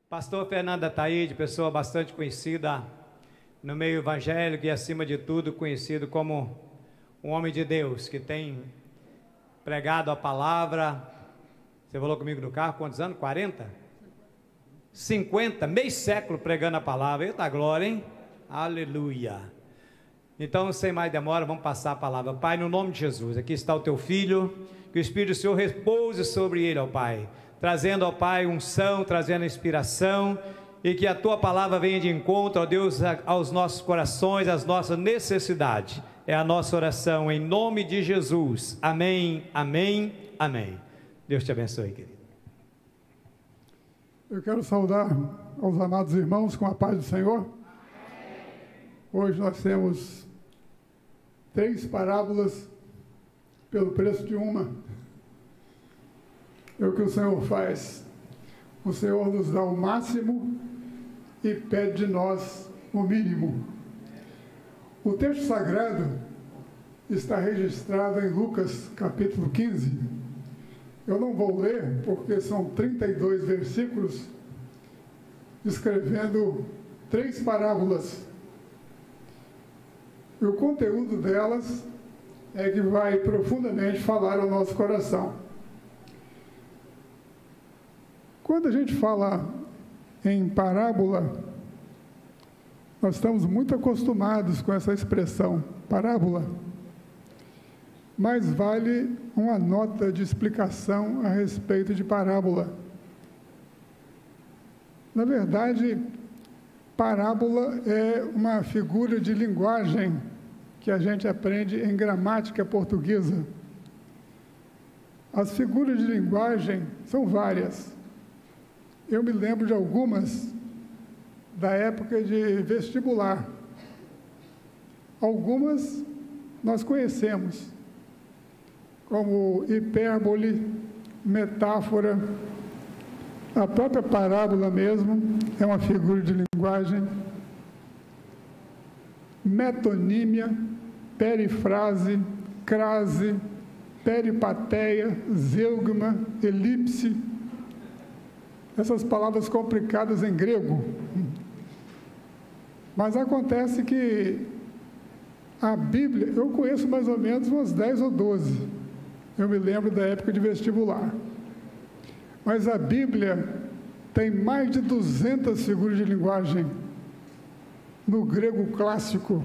Pastor Fernando Ataíde, pessoa bastante conhecida no meio evangélico e, acima de tudo, conhecido como um homem de Deus, que tem pregado a palavra. Você falou comigo no carro, quantos anos? 40? 50, meio século pregando a palavra. Eita glória, hein? Aleluia. Então, sem mais demora, vamos passar a palavra. Pai, no nome de Jesus, aqui está o teu filho, que o Espírito do Senhor repouse sobre ele, ó Pai, trazendo, ó Pai, unção, trazendo inspiração, e que a tua palavra venha de encontro, ó Deus, aos nossos corações, às nossas necessidades. É a nossa oração, em nome de Jesus. Amém, amém, amém. Deus te abençoe, querido. Eu quero saudar aos amados irmãos com a paz do Senhor. Hoje nós temos 3 parábolas pelo preço de uma. É o que o Senhor faz. O Senhor nos dá o máximo e pede de nós o mínimo. O texto sagrado está registrado em Lucas, capítulo 15. Eu não vou ler, porque são 32 versículos, descrevendo 3 parábolas. E o conteúdo delas é que vai profundamente falar ao nosso coração. Quando a gente fala em parábola, nós estamos muito acostumados com essa expressão, parábola. Mas vale uma nota de explicação a respeito de parábola. Na verdade, parábola é uma figura de linguagem que a gente aprende em gramática portuguesa. As figuras de linguagem são várias. Eu me lembro de algumas da época de vestibular. Algumas nós conhecemos, como hipérbole, metáfora. A própria parábola mesmo é uma figura de linguagem. Metonímia, perifrase, crase, peripateia, zeugma, elipse. Essas palavras complicadas em grego. Mas acontece que a Bíblia, eu conheço mais ou menos umas 10 ou 12. Eu me lembro da época de vestibular. Mas a Bíblia tem mais de 200 figuras de linguagem no grego clássico,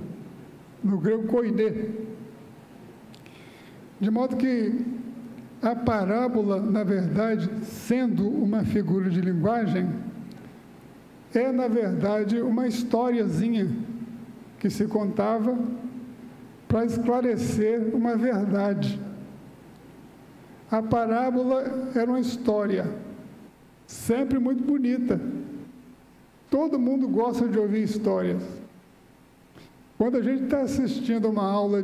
no grego koiné. De modo que a parábola, na verdade, sendo uma figura de linguagem, é, na verdade, uma historiazinha que se contava para esclarecer uma verdade. A parábola era uma história, sempre muito bonita. Todo mundo gosta de ouvir histórias. Quando a gente está assistindo uma aula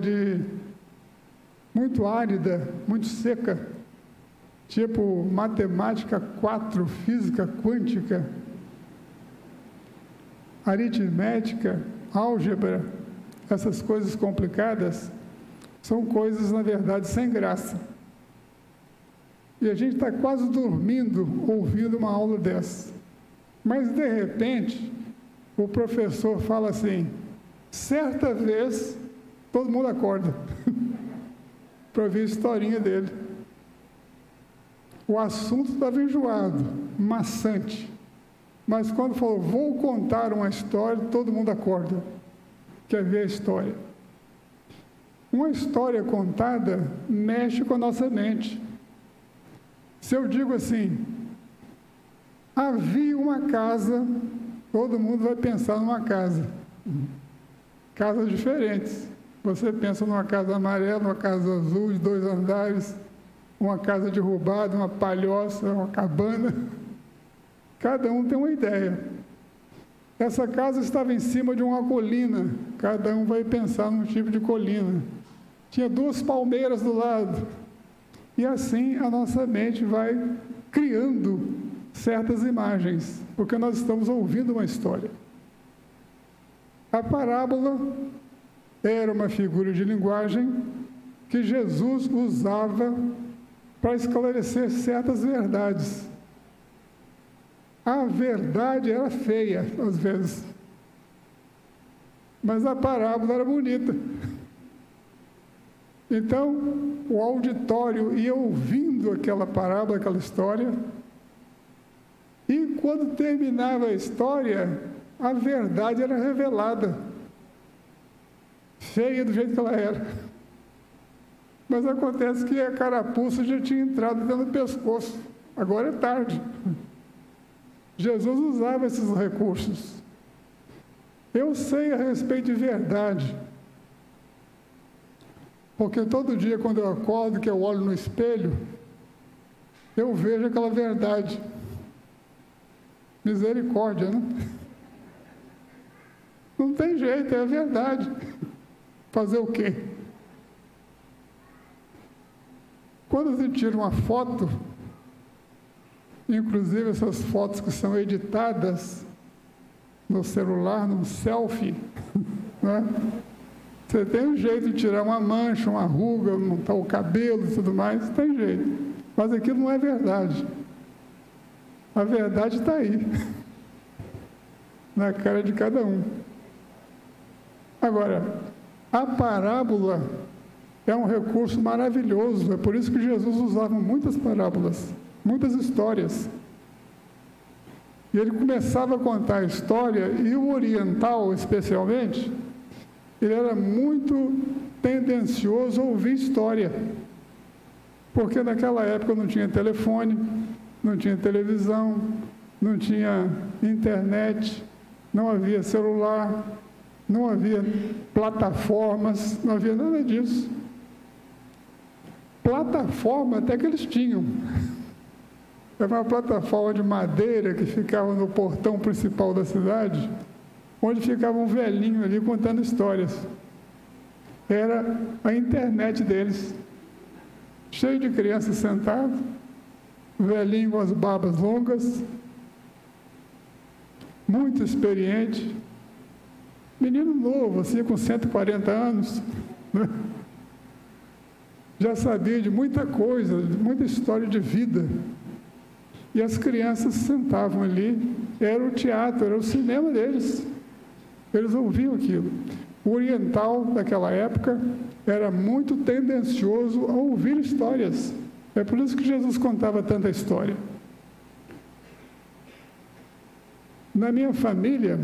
muito árida, muito seca, tipo matemática 4, física quântica, aritmética, álgebra, essas coisas complicadas, são coisas, na verdade, sem graça. E a gente está quase dormindo ouvindo uma aula dessa. Mas, de repente, o professor fala assim, certa vez, todo mundo acorda para ouvir a historinha dele. O assunto estava enjoado, maçante. Mas quando falou, vou contar uma história, todo mundo acorda, quer ver a história. Uma história contada mexe com a nossa mente. Se eu digo assim, havia uma casa, todo mundo vai pensar numa casa. Casas diferentes. Você pensa numa casa amarela, uma casa azul de 2 andares, uma casa derrubada, uma palhoça, uma cabana. Cada um tem uma ideia. Essa casa estava em cima de uma colina. Cada um vai pensar num tipo de colina. Tinha 2 palmeiras do lado. E assim a nossa mente vai criando certas imagens, porque nós estamos ouvindo uma história. A parábola era uma figura de linguagem que Jesus usava para esclarecer certas verdades. a verdade era feia, às vezes, mas a parábola era bonita. Então, o auditório ia ouvindo aquela parábola, aquela história, e quando terminava a história, a verdade era revelada, feia do jeito que ela era. Mas acontece que a carapuça já tinha entrado dentro do pescoço. Agora é tarde. Jesus usava esses recursos. Eu sei a respeito de verdade, porque todo dia quando eu acordo, que eu olho no espelho, eu vejo aquela verdade. Misericórdia, né? Não tem jeito, é a verdade. Fazer o quê? Quando a gente tira uma foto, inclusive essas fotos que são editadas no celular, num selfie, né? Você tem um jeito de tirar uma mancha, uma ruga, montar o cabelo e tudo mais, tem jeito. Mas aquilo não é verdade. A verdade está aí, na cara de cada um. Agora, a parábola é um recurso maravilhoso, é por isso que Jesus usava muitas parábolas, muitas histórias. E ele começava a contar a história, e o oriental, especialmente, ele era muito tendencioso a ouvir história, porque naquela época não tinha telefone, não tinha televisão, não tinha internet, não havia celular, não havia plataformas, não havia nada disso. Plataforma até que eles tinham. Era uma plataforma de madeira que ficava no portão principal da cidade, onde ficava um velhinho ali contando histórias. Era a internet deles, cheio de crianças sentadas, velhinho com as barbas longas, muito experiente, menino novo, assim, com 140 anos, né? Já sabia de muita coisa, de muita história de vida. E as crianças sentavam ali, era o teatro, era o cinema deles. Eles ouviam aquilo. O oriental daquela época era muito tendencioso a ouvir histórias. É por isso que Jesus contava tanta história. Na minha família,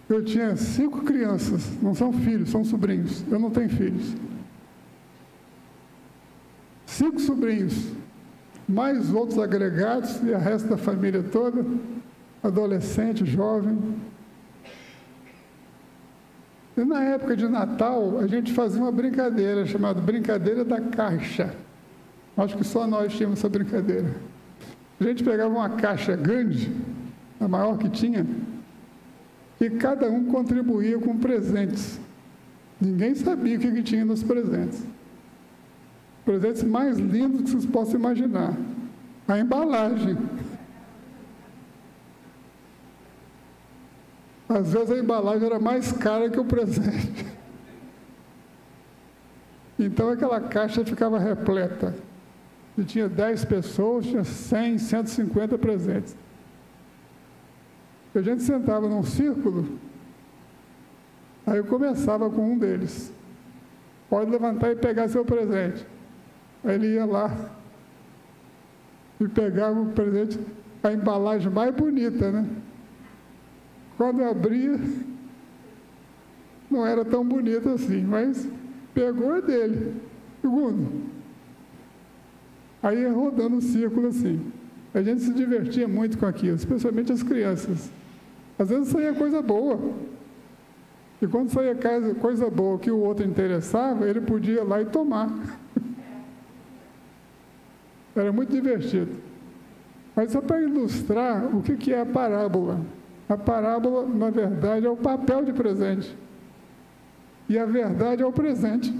eu tinha 5 crianças, não são filhos, são sobrinhos. Eu não tenho filhos. 5 sobrinhos, mais outros agregados e a resto da família toda, adolescente, jovem. E na época de Natal, a gente fazia uma brincadeira chamada Brincadeira da Caixa. Acho que só nós tínhamos essa brincadeira. A gente pegava uma caixa grande, a maior que tinha, e cada um contribuía com presentes. Ninguém sabia o que tinha nos presentes. Presentes mais lindos que vocês possam imaginar. A embalagem. Às vezes a embalagem era mais cara que o presente. Então aquela caixa ficava repleta. E tinha 10 pessoas, tinha 100, 150 presentes. E a gente sentava num círculo, aí eu começava com um deles. Pode levantar e pegar seu presente. Aí ele ia lá e pegava o presente, a embalagem mais bonita, né? Quando eu abria, não era tão bonito assim, mas pegou a dele. Segundo. Aí ia rodando o círculo assim. A gente se divertia muito com aquilo, especialmente as crianças. Às vezes saía coisa boa. E quando saía coisa boa que o outro interessava, ele podia ir lá e tomar. Era muito divertido. Mas só para ilustrar o que é a parábola. A parábola, na verdade, é o papel de presente. E a verdade é o presente.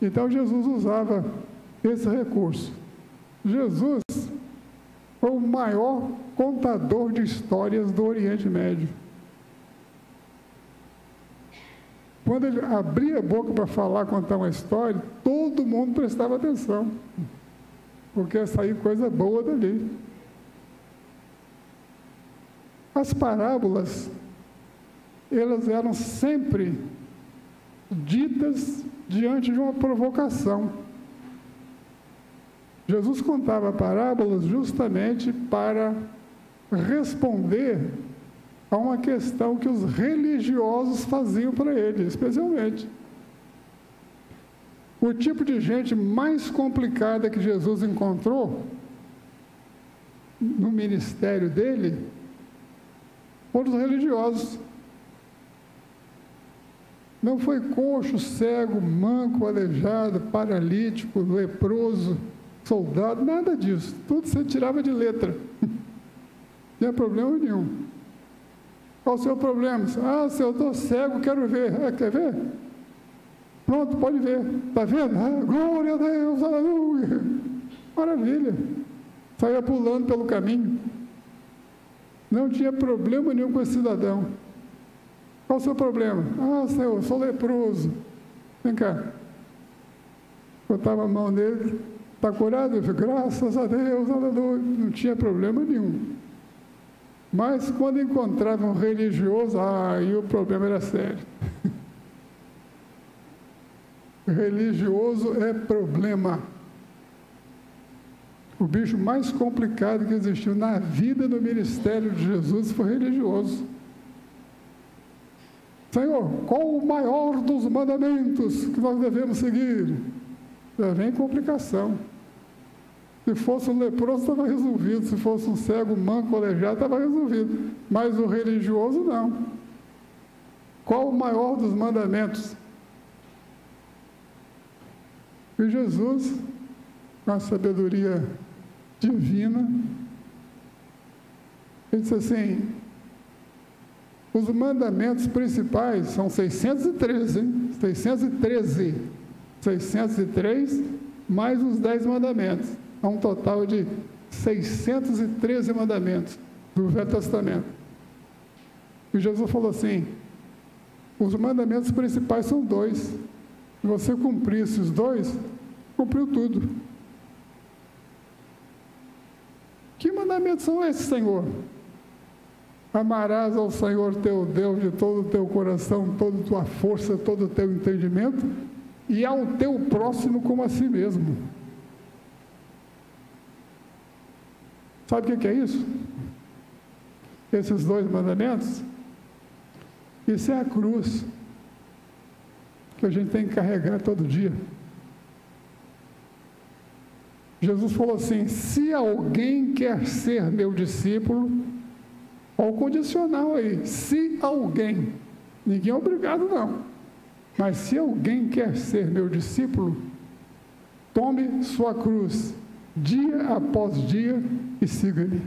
Então, Jesus usava esse recurso. Jesus foi o maior contador de histórias do Oriente Médio. Quando ele abria a boca para falar, contar uma história, todo mundo prestava atenção. porque ia sair coisa boa dali. As parábolas, elas eram sempre ditas diante de uma provocação. Jesus contava parábolas justamente para responder a uma questão que os religiosos faziam para ele, especialmente. O tipo de gente mais complicada que Jesus encontrou no ministério dele foram os religiosos. Não foi coxo, cego, manco, aleijado, paralítico, leproso, soldado, nada disso. Tudo você tirava de letra. Não tinha problema nenhum. Qual o seu problema? Ah, se eu estou cego, quero ver. Ah, quer ver? Pronto, pode ver. Está vendo? Ah, glória a Deus, aleluia. Maravilha. Saía pulando pelo caminho. Não tinha problema nenhum com esse cidadão. Qual o seu problema? Ah, Senhor, eu sou leproso. Vem cá. Botava a mão nele. Está curado? Eu falei, graças a Deus, aleluia. Não tinha problema nenhum. Mas quando encontrava um religioso, aí o problema era sério. Religioso é problema. O bicho mais complicado que existiu na vida no ministério de Jesus foi religioso. Senhor, qual o maior dos mandamentos que nós devemos seguir? Já vem complicação. Se fosse um leproso, estava resolvido. Se fosse um cego, manco, aleijado, estava resolvido. Mas o religioso, não. Qual o maior dos mandamentos? E Jesus, com a sabedoria divina, ele disse assim, os mandamentos principais são 613, hein? 613. 603 mais os 10 mandamentos. Há um total de 613 mandamentos do Velho Testamento. E Jesus falou assim, os mandamentos principais são 2. Se você cumprir esses 2, cumpriu tudo. Que mandamentos são esses, Senhor? Amarás ao Senhor teu Deus de todo o teu coração, toda a tua força, todo o teu entendimento, e ao teu próximo como a si mesmo. Sabe o que é isso? Esses 2 mandamentos? Isso é a cruz que a gente tem que carregar todo dia. Jesus falou assim, se alguém quer ser meu discípulo, olha o condicional aí, se alguém, ninguém é obrigado não, mas se alguém quer ser meu discípulo, tome sua cruz, dia após dia, e siga-me.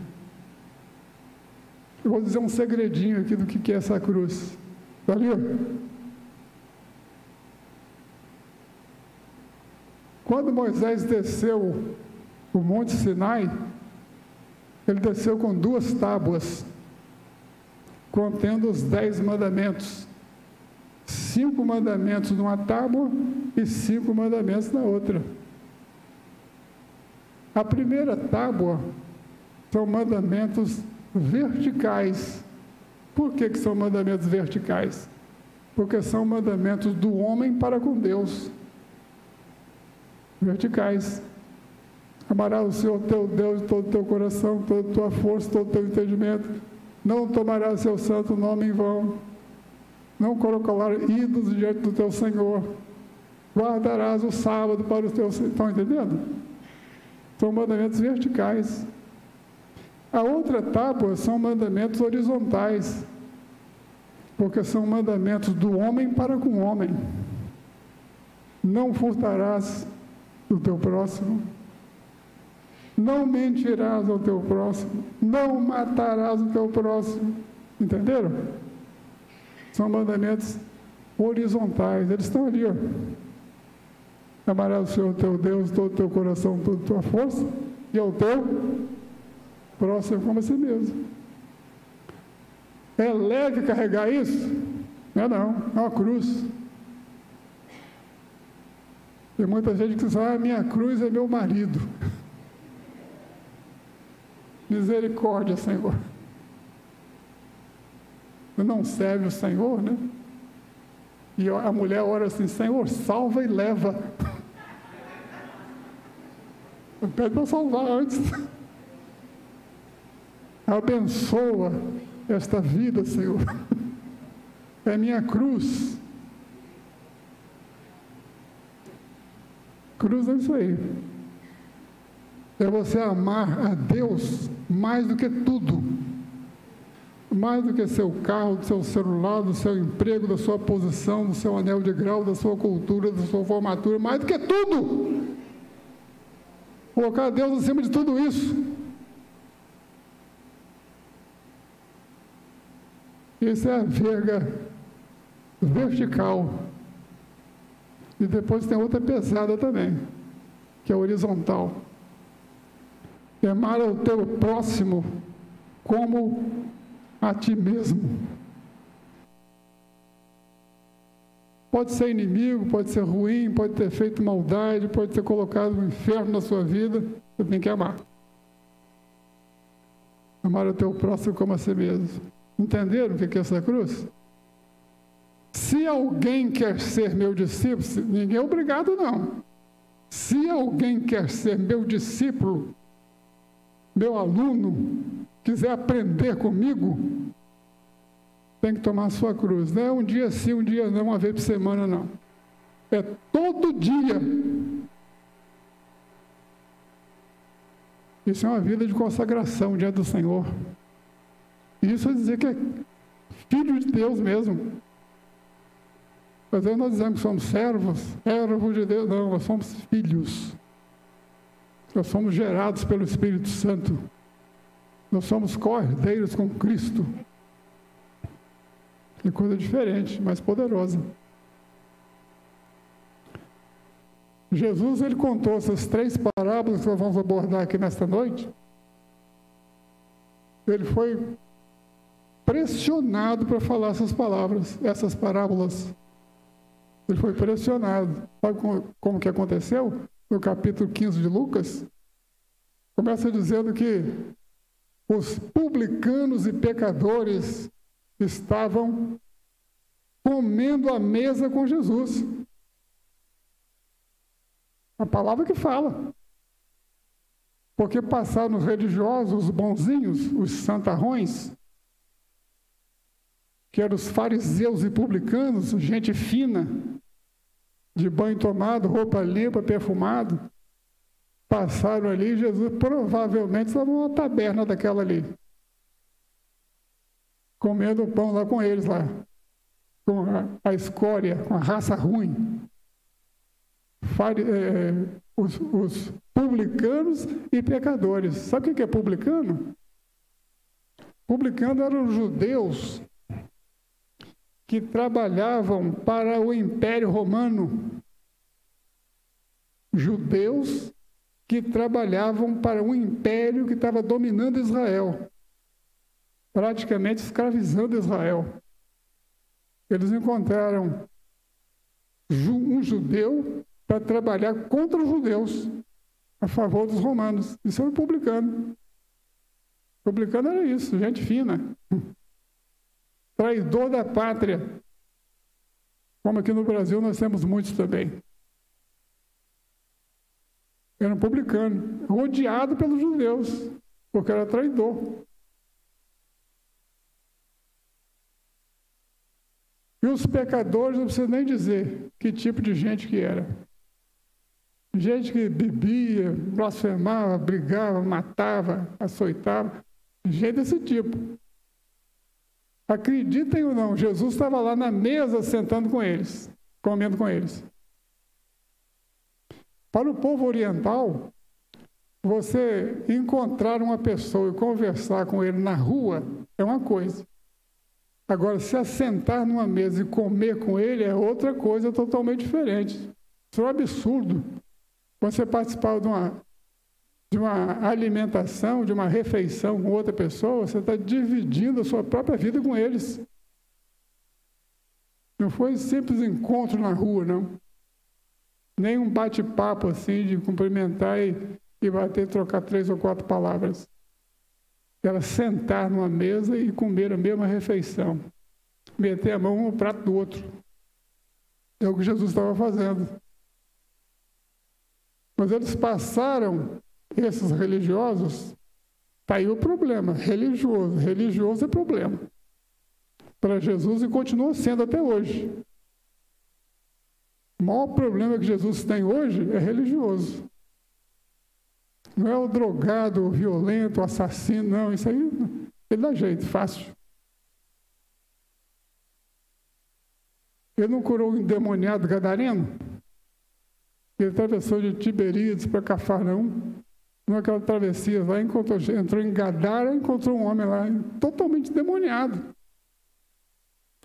Eu vou dizer um segredinho aqui do que é essa cruz. Valeu? Quando Moisés desceu o Monte Sinai, ele desceu com 2 tábuas, contendo os 10 mandamentos. 5 mandamentos numa tábua e 5 mandamentos na outra. A primeira tábua são mandamentos verticais. Por que são mandamentos verticais? Porque são mandamentos do homem para com Deus. Verticais. Amarás o Senhor teu Deus de todo o teu coração, toda a tua força, todo o teu entendimento. Não tomarás seu santo nome em vão. Não colocarás ídolos diante do teu Senhor. Guardarás o sábado para os teus... Estão entendendo? São mandamentos verticais. A outra tábua são mandamentos horizontais, porque são mandamentos do homem para com o homem. Não furtarás do teu próximo, não mentirás ao teu próximo, não matarás o teu próximo. Entenderam? São mandamentos horizontais, eles estão ali, ó. Amarás o Senhor teu Deus, todo o teu coração, toda a tua força, e ao teu próximo como a si mesmo. É leve carregar isso? Não é não, é uma cruz. Tem muita gente que diz, minha cruz é meu marido. Misericórdia, Senhor. Não serve o Senhor, né? E a mulher ora assim: Senhor, salva e leva. Eu peço para salvar antes. Abençoa esta vida, Senhor. É minha cruz. Cruz é isso aí. É você amar a Deus mais do que tudo. Mais do que seu carro, do seu celular, do seu emprego, da sua posição, do seu anel de grau, da sua cultura, da sua formatura, mais do que tudo. Colocar Deus acima de tudo isso. Isso é a verga vertical. E depois tem outra pesada também, que é a horizontal. Amar ao teu próximo como a ti mesmo. Pode ser inimigo, pode ser ruim, pode ter feito maldade, pode ter colocado um inferno na sua vida, você tem que amar. Amar o teu próximo como a si mesmo. Entenderam o que é essa cruz? Se alguém quer ser meu discípulo, ninguém é obrigado, não. Se alguém quer ser meu discípulo, meu aluno, quiser aprender comigo, tem que tomar a sua cruz. Não é um dia sim, um dia não, uma vez por semana, não. É todo dia. Isso é uma vida de consagração diante do Senhor. Isso é dizer que é filho de Deus mesmo. Às vezes nós dizemos que somos servos de Deus. Não, nós somos filhos. Nós somos gerados pelo Espírito Santo. Nós somos cordeiros com Cristo. Que coisa diferente, mais poderosa. Jesus, ele contou essas 3 parábolas que nós vamos abordar aqui nesta noite. Ele foi pressionado para falar essas palavras, essas parábolas. Ele foi pressionado. Sabe como que aconteceu? No capítulo 15 de Lucas, começa dizendo que os publicanos e pecadores estavam comendo à mesa com Jesus. A palavra que fala. Porque passaram os religiosos, os bonzinhos, os santarrões, que eram os fariseus e publicanos, gente fina, de banho tomado, roupa limpa, perfumado, passaram ali e Jesus provavelmente estava numa taberna daquela ali, comendo o pão lá com eles lá, com a escória, com a raça ruim. Os publicanos e pecadores. Sabe o que é publicano? Publicano eram os judeus que trabalhavam para o Império Romano. Judeus que trabalhavam para um império que estava dominando Israel, praticamente escravizando Israel. Eles encontraram um judeu para trabalhar contra os judeus, a favor dos romanos. Isso era o publicano. O publicano era isso, gente fina. Traidor da pátria. Como aqui no Brasil nós temos muitos também. Era um publicano, odiado pelos judeus, porque era traidor. E os pecadores, não precisa nem dizer que tipo de gente que era. Gente que bebia, blasfemava, brigava, matava, açoitava. Gente desse tipo. Acreditem ou não, Jesus estava lá na mesa sentando com eles, comendo com eles. Para o povo oriental, você encontrar uma pessoa e conversar com ele na rua é uma coisa. Agora, se assentar numa mesa e comer com ele é outra coisa totalmente diferente. Isso é um absurdo. Quando você participar de uma alimentação, de uma refeição com outra pessoa, você está dividindo a sua própria vida com eles. Não foi simples encontro na rua, não. Nem um bate-papo assim, de cumprimentar e bater, trocar 3 ou 4 palavras. era sentar numa mesa e comer a mesma refeição, meter a mão no prato do outro. É o que Jesus estava fazendo. Mas eles passaram, esses religiosos, está aí o problema, religioso é problema para Jesus e continua sendo até hoje. O maior problema que Jesus tem hoje é religioso. Não é o drogado, o violento, o assassino, não, isso aí ele dá jeito, fácil. Ele não curou o endemoniado gadareno? Ele atravessou de Tiberíades para Cafarnaum, naquela travessia lá, entrou em Gadara, encontrou um homem lá, totalmente endemoniado.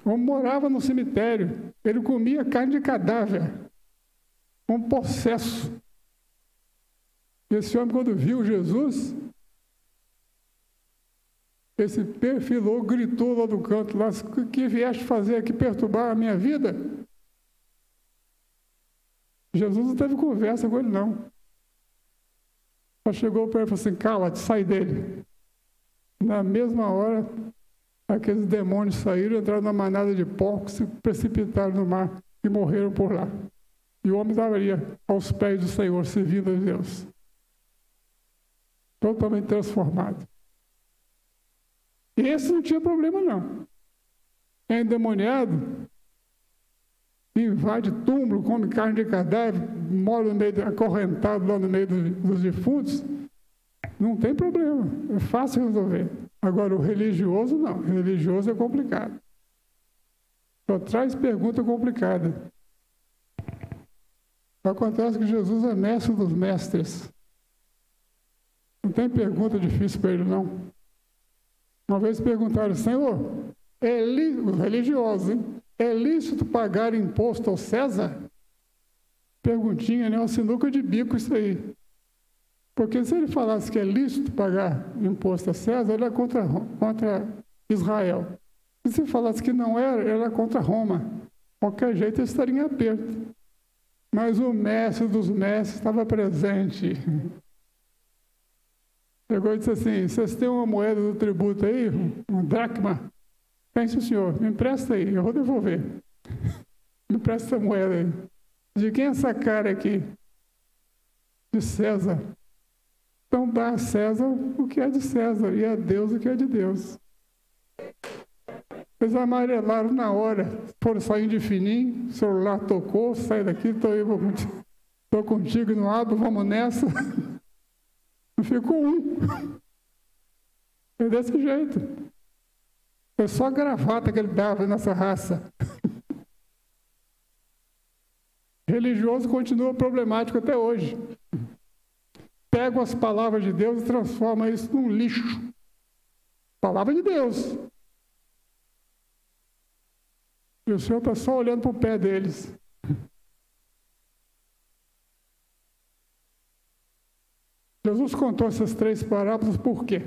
O homem morava no cemitério, ele comia carne de cadáver, um possesso. Esse homem, quando viu Jesus, ele se perfilou, gritou lá do canto, lá, o que vieste fazer aqui, perturbar a minha vida? Jesus não teve conversa com ele, não. Só chegou para ele e falou assim, cala-te, sai dele. Na mesma hora, aqueles demônios saíram, entraram na manada de porcos, se precipitaram no mar e morreram por lá. E o homem estava ali, aos pés do Senhor, servindo a Deus. Totalmente transformado. E esse não tinha problema, não. É endemoniado, invade túmulo, come carne de cadáver, mora no meio, acorrentado lá no meio dos defuntos, não tem problema, é fácil resolver. Agora, o religioso, não. O religioso é complicado. Só traz pergunta complicada. Acontece que Jesus é mestre dos mestres. Não tem pergunta difícil para ele, não. Uma vez perguntaram, Senhor, os religiosos, hein? É lícito pagar imposto ao César? Perguntinha, né? Uma sinuca de bico isso aí. Porque se ele falasse que é lícito pagar imposto a César, ele é contra Israel. E se falasse que não era, ele era contra Roma. De qualquer jeito, ele estaria em aperto. Mas o mestre dos mestres estava presente. Chegou e disse assim, vocês têm uma moeda do tributo aí, uma dracma? Pense, senhor, me empresta aí, eu vou devolver. Me empresta essa moeda aí. De quem é essa cara aqui? De César. Então dá a César o que é de César e a Deus o que é de Deus. Eles amarelaram na hora, foram saindo de fininho, o celular tocou, sai daqui, estou contigo, não abro, vamos nessa. Não ficou um. É desse jeito. É só gravata que ele dava nessa raça. Religioso continua problemático até hoje. Pegam as palavras de Deus e transformam isso num lixo. Palavra de Deus. E o Senhor está só olhando para o pé deles. Jesus contou essas 3 parábolas por quê?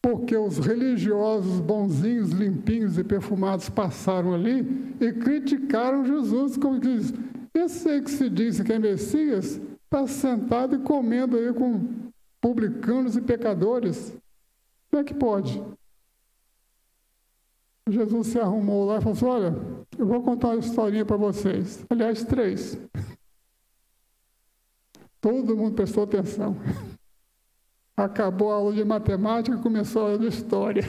Porque os religiosos bonzinhos, limpinhos e perfumados passaram ali e criticaram Jesus, como diz, esse aí que se diz que é Messias, está sentado e comendo aí com publicanos e pecadores. Como é que pode? Jesus se arrumou lá e falou assim, olha, eu vou contar uma historinha para vocês. Aliás, 3. Todo mundo prestou atenção. Acabou a aula de matemática e começou a aula de história.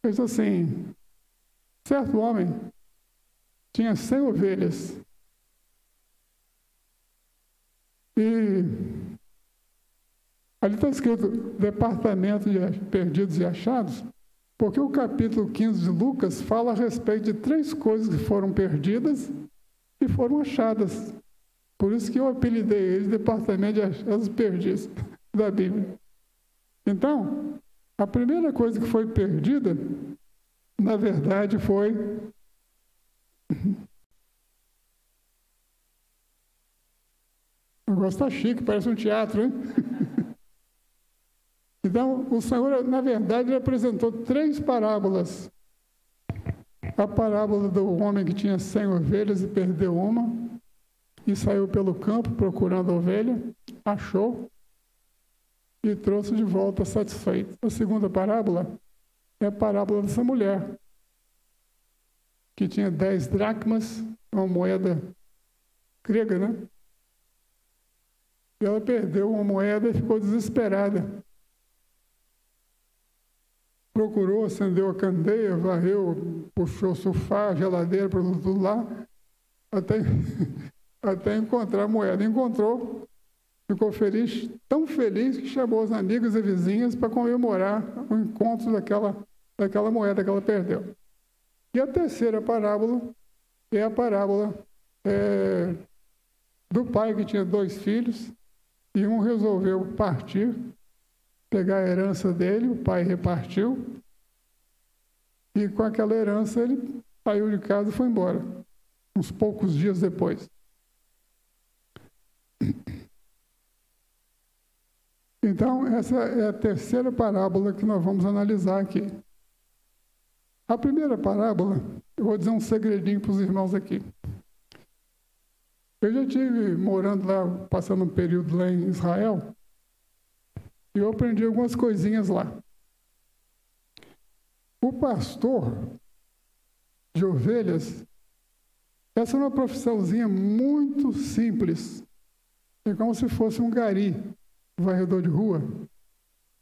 Fez assim, certo homem tinha 100 ovelhas. E ali está escrito Departamento de Perdidos e Achados, porque o capítulo 15 de Lucas fala a respeito de 3 coisas que foram perdidas e foram achadas. Por isso que eu apelidei ele de Departamento de Achados Perdidos da Bíblia. Então, a primeira coisa que foi perdida, na verdade, foi o negócio está chique, parece um teatro, hein? Então, o Senhor, na verdade, ele apresentou 3 parábolas. A parábola do homem que tinha 100 ovelhas e perdeu uma, e saiu pelo campo procurando a ovelha, achou, e trouxe de volta satisfeito. A segunda parábola é a parábola dessa mulher, que tinha 10 dracmas, uma moeda grega, né? E ela perdeu uma moeda e ficou desesperada. Procurou, acendeu a candeia, varreu, puxou o sofá, a geladeira, para tudo lá, até encontrar a moeda. Encontrou, ficou feliz, tão feliz que chamou os amigos e vizinhas para comemorar o encontro daquela moeda que ela perdeu. E a terceira parábola é a parábola do pai que tinha 2 filhos, e um resolveu partir, pegar a herança dele, o pai repartiu, e com aquela herança ele saiu de casa e foi embora, uns poucos dias depois. Então, essa é a terceira parábola que nós vamos analisar aqui. A primeira parábola, eu vou dizer um segredinho para os irmãos aqui. Eu já estive morando lá, passando um período lá em Israel, e eu aprendi algumas coisinhas lá. O pastor de ovelhas, essa é uma profissãozinha muito simples. É como se fosse um gari, um varredor de rua,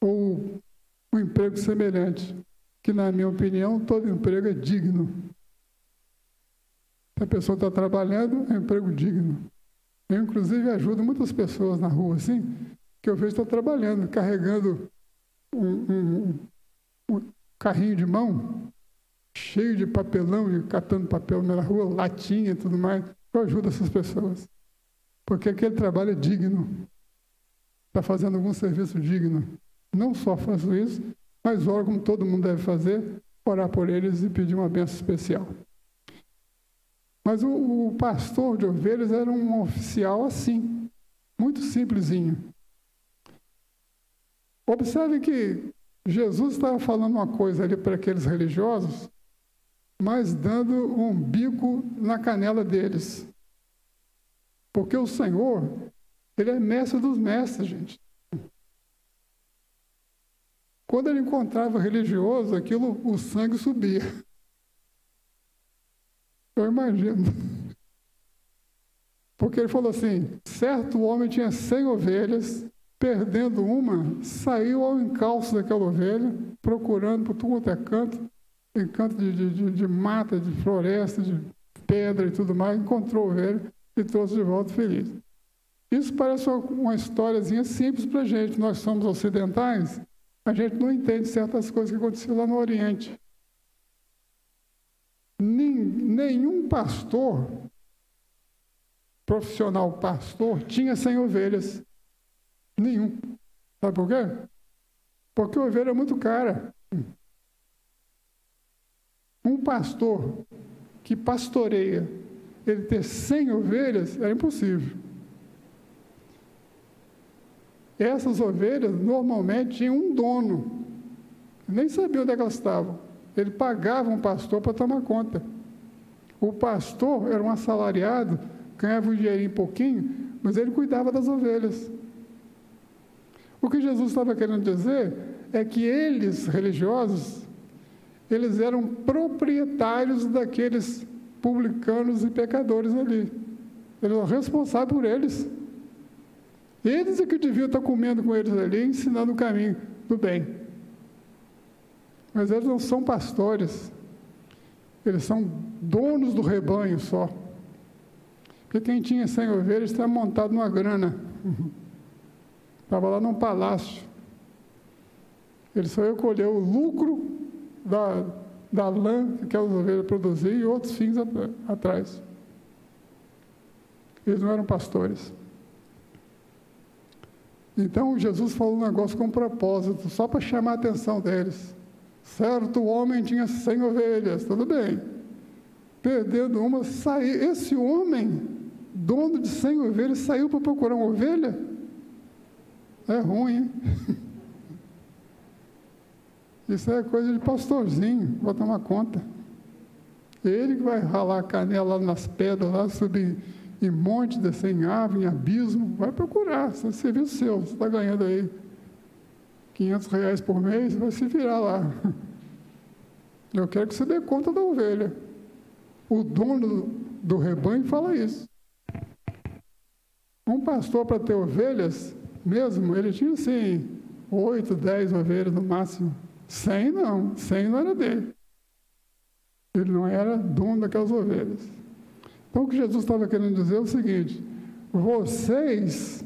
ou um emprego semelhante, que, na minha opinião, todo emprego é digno. Se a pessoa está trabalhando, é um emprego digno. Eu, inclusive, ajudo muitas pessoas na rua, assim, que eu vejo que estão trabalhando, carregando um carrinho de mão, cheio de papelão, e catando papel na rua, latinha e tudo mais. Eu ajudo essas pessoas. Porque aquele trabalho é digno. Está fazendo algum serviço digno. Não só faço isso, mas oro como todo mundo deve fazer, orar por eles e pedir uma bênção especial. Mas o pastor de ovelhas era um oficial assim, muito simplesinho. Observe que Jesus estava falando uma coisa ali para aqueles religiosos, mas dando um bico na canela deles. Porque o Senhor, Ele é mestre dos mestres, gente. Quando Ele encontrava religioso, o sangue subia. Eu imagino. Porque Ele falou assim, certo homem tinha 100 ovelhas, perdendo uma, saiu ao encalço daquela ovelha, procurando por tudo quanto é canto, em canto de mata, de floresta, de pedra e tudo mais, encontrou a ovelha e trouxe de volta feliz. Isso parece uma historiazinha simples para a gente. Nós somos ocidentais, a gente não entende certas coisas que aconteciam lá no Oriente. Nenhum pastor, profissional pastor, tinha 100 ovelhas. Nenhum. Sabe por quê? Porque a ovelha é muito cara. Um pastor que pastoreia, ele ter 100 ovelhas, é impossível. Essas ovelhas, normalmente, tinham um dono. Nem sabia onde é que elas estavam. Ele pagava um pastor para tomar conta. O pastor era um assalariado, ganhava um dinheirinho pouquinho, mas ele cuidava das ovelhas. O que Jesus estava querendo dizer é que eles, religiosos, eles eram proprietários daqueles publicanos e pecadores ali. Eles eram responsáveis por eles. Eles é que deviam estar comendo com eles ali, ensinando o caminho do bem. Mas eles não são pastores. Eles são donos do rebanho só. Porque quem tinha 100 ovelhas estava montado numa grana. Estava lá num palácio. Ele só ia colher o lucro da lã que aquelas ovelhas produziam e outros fins atrás. Eles não eram pastores. Então, Jesus falou um negócio com propósito, só para chamar a atenção deles. Certo homem tinha 100 ovelhas, tudo bem. Perdendo uma, saiu. Esse homem, dono de 100 ovelhas, saiu para procurar uma ovelha? É ruim, hein? Isso é coisa de pastorzinho, vou tomar conta. Ele que vai ralar a canela lá nas pedras, lá subir em monte, descer em árvore, em abismo, vai procurar, isso é serviço seu, você está ganhando aí R$500 por mês, vai se virar lá. Eu quero que você dê conta da ovelha. O dono do rebanho fala isso. Um pastor, para ter ovelhas, mesmo, ele tinha assim, 8, 10 ovelhas no máximo. 100 não, 100 não era dele. Ele não era dono daquelas ovelhas. Então, o que Jesus estava querendo dizer é o seguinte: vocês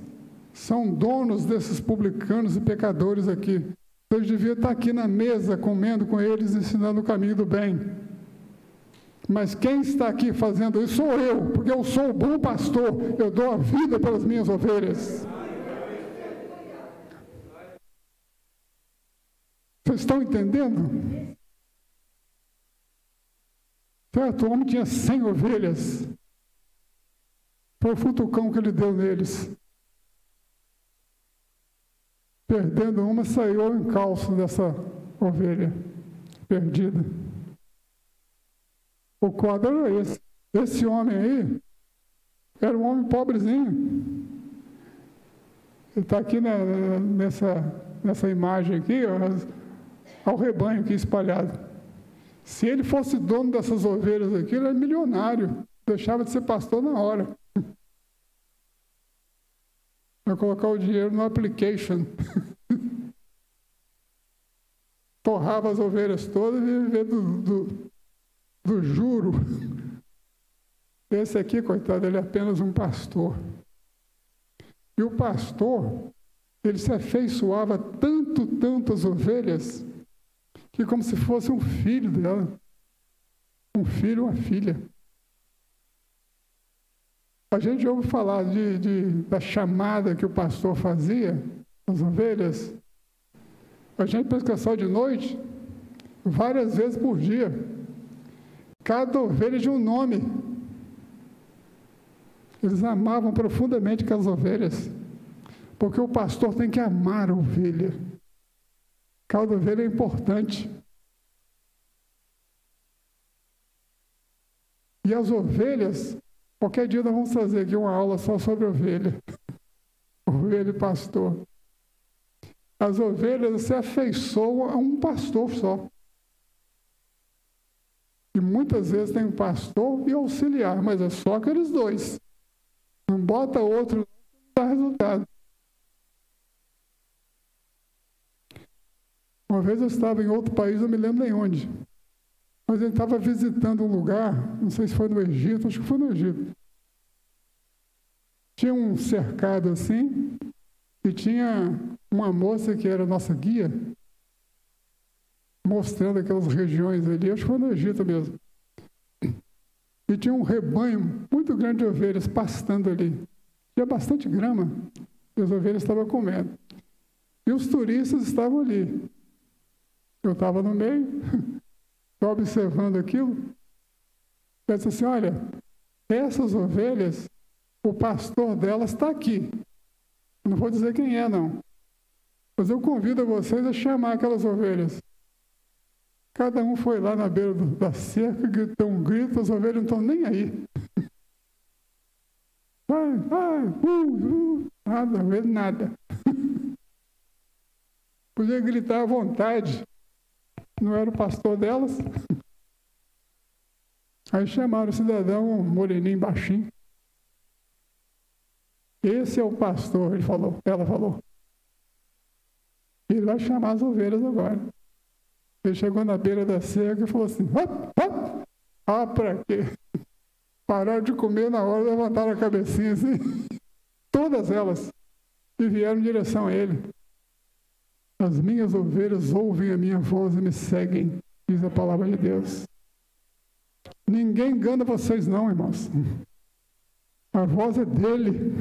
são donos desses publicanos e pecadores aqui. Vocês deviam estar aqui na mesa, comendo com eles, ensinando o caminho do bem. Mas quem está aqui fazendo isso sou eu, porque eu sou o bom pastor, eu dou a vida pelas minhas ovelhas. Vocês estão entendendo? Certo? O homem tinha 100 ovelhas. Foi o futucão que ele deu neles. Perdendo uma, saiu ao encalço dessa ovelha perdida. O quadro era esse. Esse homem aí era um homem pobrezinho. Ele está aqui nessa imagem aqui, ó, ao rebanho aqui espalhado. Se ele fosse dono dessas ovelhas aqui, ele era milionário. Deixava de ser pastor na hora. Vai colocar o dinheiro no application. Torrava as ovelhas todas e vivia do juro. Esse aqui, coitado, ele é apenas um pastor. E o pastor, ele se afeiçoava tanto às ovelhas, que como se fosse um filho dela. Um filho, uma filha. A gente ouve falar da chamada que o pastor fazia às ovelhas. A gente pensa só de noite, várias vezes por dia. Cada ovelha de um nome. Eles amavam profundamente aquelas ovelhas, porque o pastor tem que amar a ovelha. Cada ovelha é importante. E as ovelhas, qualquer dia nós vamos fazer aqui uma aula só sobre ovelha. Ovelha e pastor. As ovelhas se afeiçoam a um pastor só. E muitas vezes tem um pastor e auxiliar, mas é só aqueles dois. Não bota outro, não dá resultado. Uma vez eu estava em outro país, não me lembro nem onde. Mas ele estava visitando um lugar, não sei se foi no Egito, acho que foi no Egito. Tinha um cercado assim, e tinha uma moça que era nossa guia, mostrando aquelas regiões ali, acho que foi no Egito mesmo. E tinha um rebanho muito grande de ovelhas pastando ali. Tinha bastante grama, e as ovelhas estavam comendo. E os turistas estavam ali. Eu estava no meio, estou observando aquilo. Eu disse assim, olha, essas ovelhas, o pastor delas está aqui. Não vou dizer quem é, não. Mas eu convido vocês a chamar aquelas ovelhas. Cada um foi lá na beira da cerca, gritou um grito, as ovelhas não estão nem aí. Nada, nada. Podia gritar à vontade. Não era o pastor delas. Aí chamaram o cidadão, um moreninho baixinho. Esse é o pastor, ela falou. Ele vai chamar as ovelhas agora. Ele chegou na beira da cerca e falou assim, para quê? Pararam de comer na hora, levantaram a cabecinha assim, todas elas, e vieram em direção a ele. As minhas ovelhas ouvem a minha voz e me seguem, diz a palavra de Deus. Ninguém engana vocês não, irmãos. A voz é dele.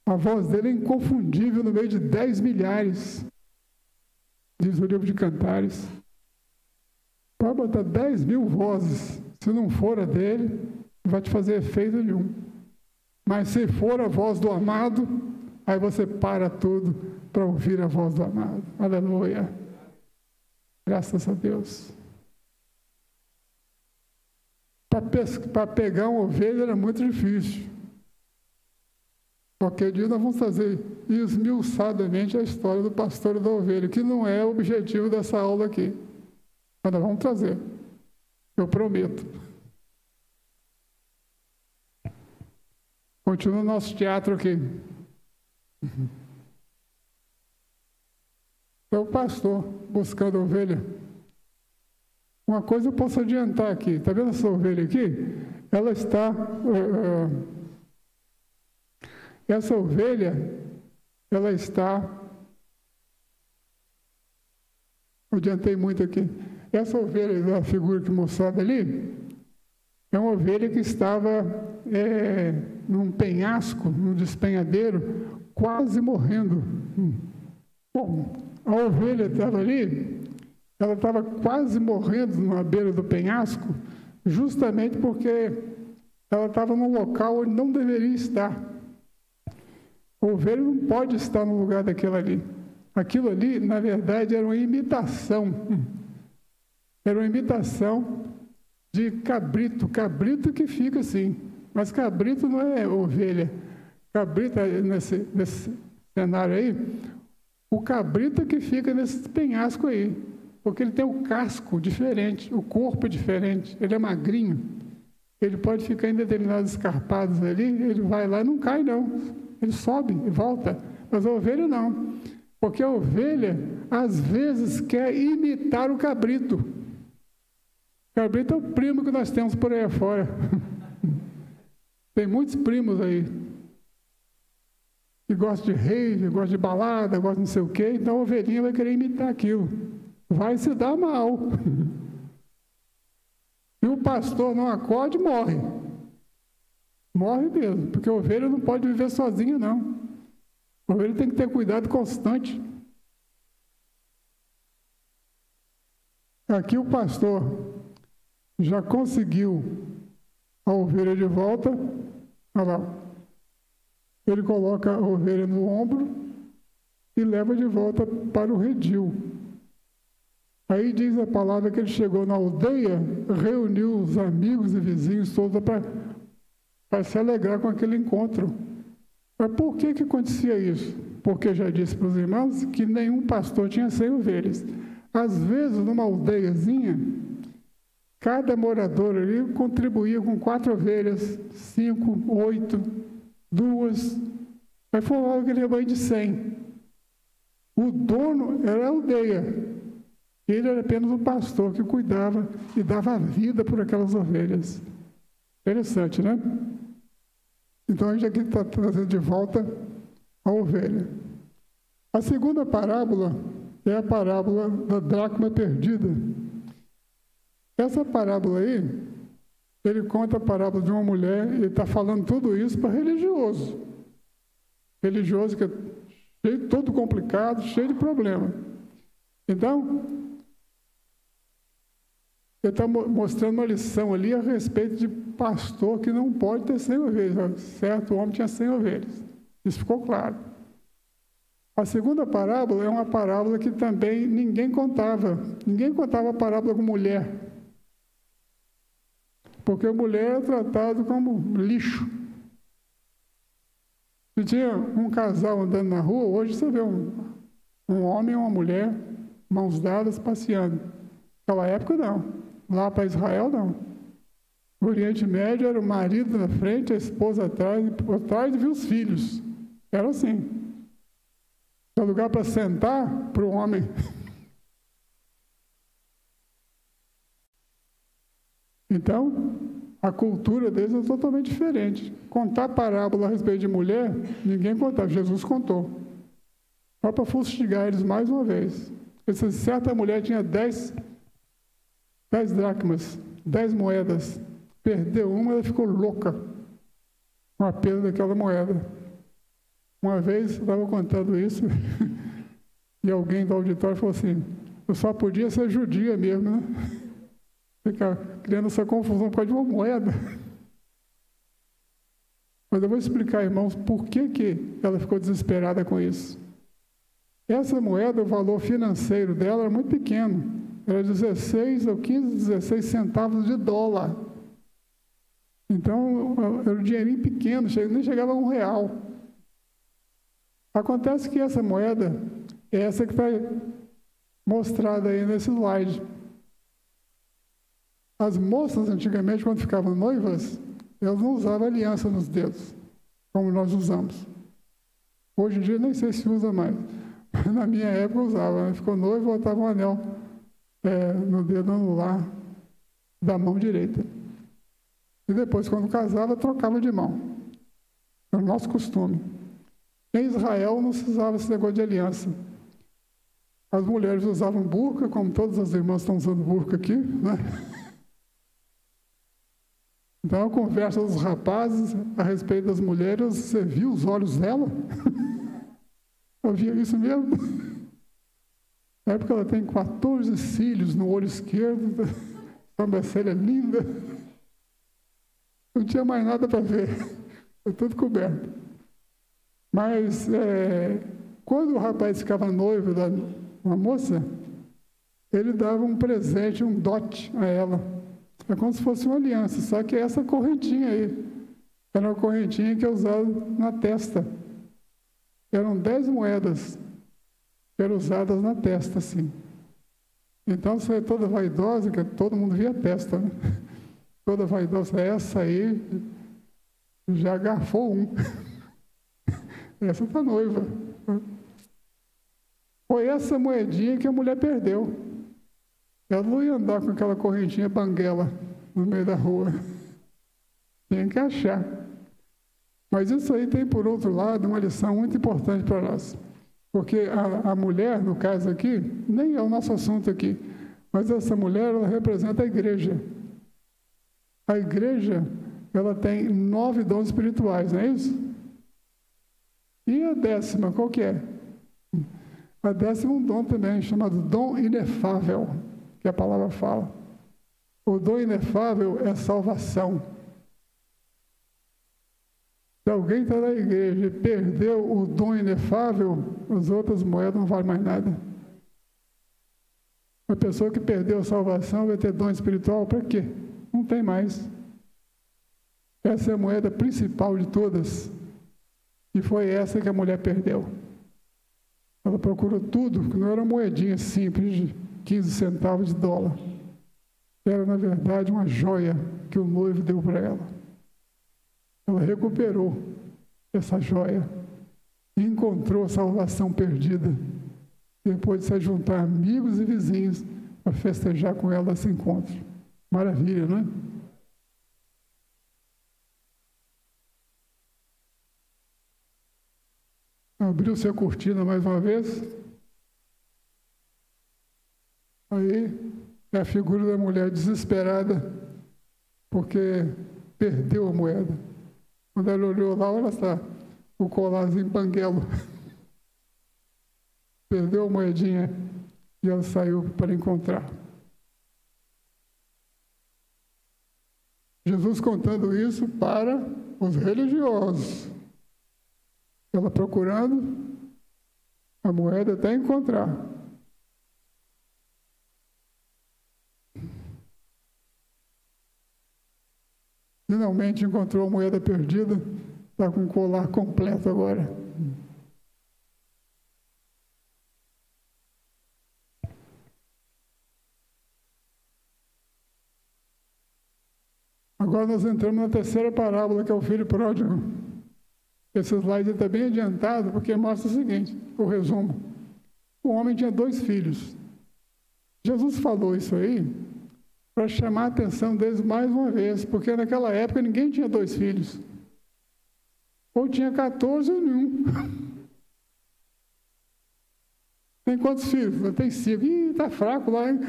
A voz dele é inconfundível no meio de 10 milhares. Diz o livro de Cantares. Pode botar 10 mil vozes. Se não for a dele, não vai te fazer efeito nenhum. Mas se for a voz do amado, aí você para tudo para ouvir a voz do amado. Aleluia. Graças a Deus. Para pegar uma ovelha era muito difícil. Qualquer dia nós vamos fazer esmiuçadamente a história do pastor e da ovelha, que não é o objetivo dessa aula aqui. Mas nós vamos trazer. Eu prometo. Continua o nosso teatro aqui. É o pastor buscando a ovelha. Uma coisa eu posso adiantar aqui. Está vendo essa ovelha aqui? Ela está... essa ovelha, ela está... Eu adiantei muito aqui. Essa ovelha, a figura que mostrada ali, é uma ovelha que estava num penhasco, num despenhadeiro, quase morrendo. Bom, a ovelha estava ali, ela estava quase morrendo na beira do penhasco, justamente porque ela estava num local onde não deveria estar. A ovelha não pode estar no lugar daquilo ali. Aquilo ali, na verdade, era uma imitação. Era uma imitação de cabrito. Cabrito que fica assim. Mas cabrito não é ovelha. Cabrito, nesse cenário aí, o cabrito que fica nesse penhasco aí. Porque ele tem o casco diferente, o corpo é diferente, ele é magrinho. Ele pode ficar em determinados escarpados ali, ele vai lá e não cai não. Ele sobe e volta. Mas a ovelha não. Porque a ovelha, às vezes, quer imitar o cabrito. O cabrito é o primo que nós temos por aí afora. Tem muitos primos aí. Que gostam de rave, gostam de balada, gostam de não sei o quê. Então a ovelhinha vai querer imitar aquilo. Vai se dar mal. Se o pastor não acorde, morre. Morre mesmo. Porque a ovelha não pode viver sozinha, não. A ovelha tem que ter cuidado constante. Aqui o pastor já conseguiu a ovelha de volta. Olha lá. Ele coloca a ovelha no ombro e leva de volta para o redil. Aí diz a palavra que ele chegou na aldeia, reuniu os amigos e vizinhos todos para se alegrar com aquele encontro. Mas por que acontecia isso? Porque eu já disse para os irmãos que nenhum pastor tinha 100 ovelhas. Às vezes, numa aldeiazinha, cada morador ali contribuía com 4 ovelhas, 5, 8, 2. Aí formava aquele rebanho de 100. O dono era a aldeia. Ele era apenas um pastor que cuidava e dava a vida por aquelas ovelhas. Interessante, né? Então, a gente aqui está trazendo de volta a ovelha. A segunda parábola é a parábola da dracma perdida. Essa parábola aí, ele conta a parábola de uma mulher, e está falando tudo isso para religioso. Religioso que é cheio, todo complicado, cheio de problema. Então, ele está mostrando uma lição ali a respeito de pastor que não pode ter 100 ovelhas. Certo homem tinha 100 ovelhas. Isso ficou claro. A segunda parábola é uma parábola que também ninguém contava. Ninguém contava a parábola com mulher. Porque a mulher é tratada como lixo. Se tinha um casal andando na rua, hoje você vê um homem e uma mulher, mãos dadas, passeando. Naquela época, não. Lá para Israel, não. No Oriente Médio era o marido na frente, a esposa atrás, e por trás viu os filhos. Era assim. É lugar para sentar para o homem. Então, a cultura deles é totalmente diferente. Contar parábola a respeito de mulher, ninguém contava. Jesus contou. Só para fustigar eles mais uma vez. Essa certa mulher tinha 10 dracmas, 10 moedas. Perdeu uma, ela ficou louca com a perda daquela moeda. Uma vez, eu estava contando isso, e alguém do auditório falou assim, eu só podia ser judia mesmo, né? Ficar criando essa confusão por causa de uma moeda. Mas eu vou explicar, irmãos, por que ela ficou desesperada com isso. Essa moeda, o valor financeiro dela era muito pequeno. Era 16 ou 15, 16 centavos de dólar. Então, era um dinheirinho pequeno, nem chegava a R$1. Acontece que essa moeda é essa que está mostrada aí nesse slide. As moças, antigamente, quando ficavam noivas, elas não usavam aliança nos dedos, como nós usamos. Hoje em dia, nem sei se usa mais. Na minha época, usava. Ficou noiva, botava um anel no dedo anular da mão direita. E depois, quando casava, trocava de mão. É o nosso costume. Em Israel, não se usava esse negócio de aliança. As mulheres usavam burca, como todas as irmãs estão usando burca aqui, né? Então, a conversa dos rapazes a respeito das mulheres, você viu os olhos dela? Eu via isso mesmo. Na época ela tem 14 cílios no olho esquerdo, sobrancelha linda. Não tinha mais nada para ver, foi tudo coberto. Mas quando o rapaz ficava noivo da uma moça, ele dava um presente, um dote a ela. É como se fosse uma aliança, só que essa correntinha aí, era uma correntinha que é usada na testa. Eram 10 moedas que eram usadas na testa, assim. Então, você é toda vaidosa, que todo mundo via a testa, né? Toda vaidosa, essa aí já garfou um. Essa está noiva. Foi essa moedinha que a mulher perdeu. Ela não ia andar com aquela correntinha banguela no meio da rua. Tinha que achar. Mas isso aí tem, por outro lado, uma lição muito importante para nós. Porque a mulher, no caso aqui, nem é o nosso assunto aqui, mas essa mulher, ela representa a igreja. A igreja, ela tem 9 dons espirituais, não é isso? E a 10ª, qual que é? A 10º dom também, chamado dom inefável, que a palavra fala. O dom inefável é salvação. Se alguém está na igreja e perdeu o dom inefável, as outras moedas não valem mais nada. Uma pessoa que perdeu a salvação vai ter dom espiritual para quê? Não tem mais. Essa é a moeda principal de todas. E foi essa que a mulher perdeu. Ela procurou tudo, que não era uma moedinha simples de 15 centavos de dólar. Era, na verdade, uma joia que o noivo deu para ela. Ela recuperou essa joia e encontrou a salvação perdida. Depois de se juntar amigos e vizinhos para festejar com ela esse encontro. Maravilha, não é? Abriu-se a cortina mais uma vez. Aí é a figura da mulher desesperada, porque perdeu a moeda. Quando ela olhou lá, olha está, o colarzinho banguelo. Perdeu a moedinha e ela saiu para encontrar. Jesus contando isso para os religiosos. Ela procurando a moeda até encontrar. Finalmente encontrou a moeda perdida, está com o colar completo agora. Agora nós entramos na terceira parábola, que é o filho pródigo. Esse slide está bem adiantado, porque mostra o seguinte, o resumo. O homem tinha 2 filhos. Jesus falou isso aí para chamar a atenção deles mais uma vez, porque naquela época ninguém tinha 2 filhos. Ou tinha 14 ou nenhum. Tem quantos filhos? Tem 5. Ih, está fraco lá, hein?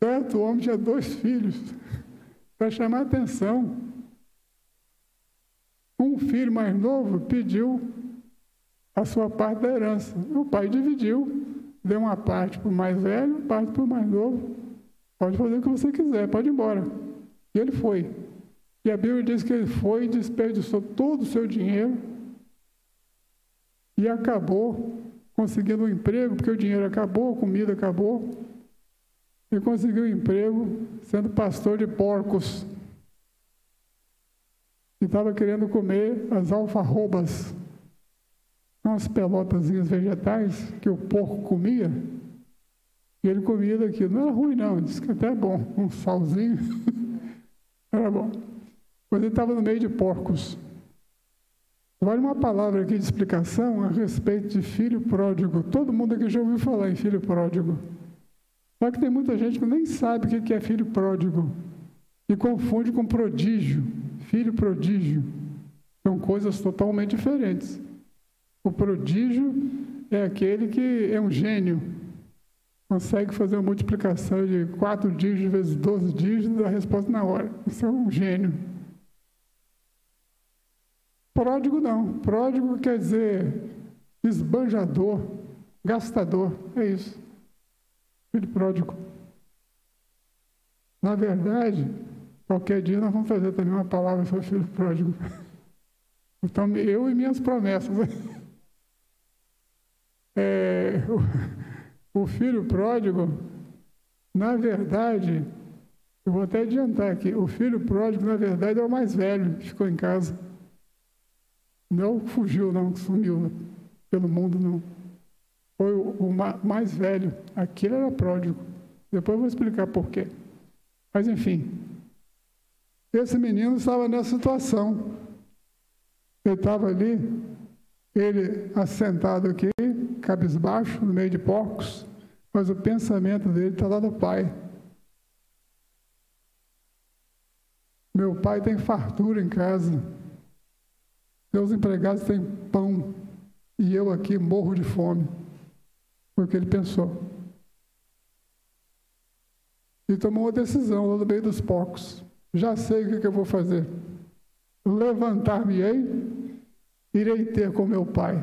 Certo? O homem tinha 2 filhos. Para chamar a atenção. Um filho mais novo pediu a sua parte da herança. O pai dividiu, deu uma parte para o mais velho, uma parte para o mais novo. Pode fazer o que você quiser, pode ir embora. E ele foi. E a Bíblia diz que ele foi e desperdiçou todo o seu dinheiro e acabou conseguindo um emprego, porque o dinheiro acabou, a comida acabou. Ele conseguiu um emprego sendo pastor de porcos. e estava querendo comer as alfarrobas, umas pelotazinhas vegetais que o porco comia, e ele comia daquilo. Não era ruim, não, disse que até é bom, um salzinho, era bom. Mas ele estava no meio de porcos. Vale uma palavra aqui de explicação a respeito de filho pródigo. Todo mundo aqui já ouviu falar em filho pródigo. Só que tem muita gente que nem sabe o que é filho pródigo e confunde com prodígio. Filho prodígio são coisas totalmente diferentes. O prodígio é aquele que é um gênio, consegue fazer uma multiplicação de 4 dígitos vezes 12 dígitos e dar a resposta na hora. Isso é um gênio. Pródigo não. Pródigo quer dizer esbanjador, gastador. É isso. Filho pródigo. Na verdade, qualquer dia nós vamos fazer também uma palavra sobre filho pródigo. Então, eu e minhas promessas. O filho pródigo, na verdade, eu vou até adiantar aqui, o filho pródigo, na verdade, é o mais velho que ficou em casa. Não fugiu, não, sumiu pelo mundo, não. Foi o mais velho. Aquele era pródigo. Depois eu vou explicar por quê. Mas, enfim, esse menino estava nessa situação. Ele estava ali, ele assentado aqui, cabisbaixo, no meio de porcos, mas o pensamento dele está lá no pai. Meu pai tem fartura em casa. Meus empregados têm pão e eu aqui morro de fome. Foi o que ele pensou. E tomou uma decisão lá no meio dos porcos. Já sei o que eu vou fazer. Levantar-me-ei, irei ter com meu pai.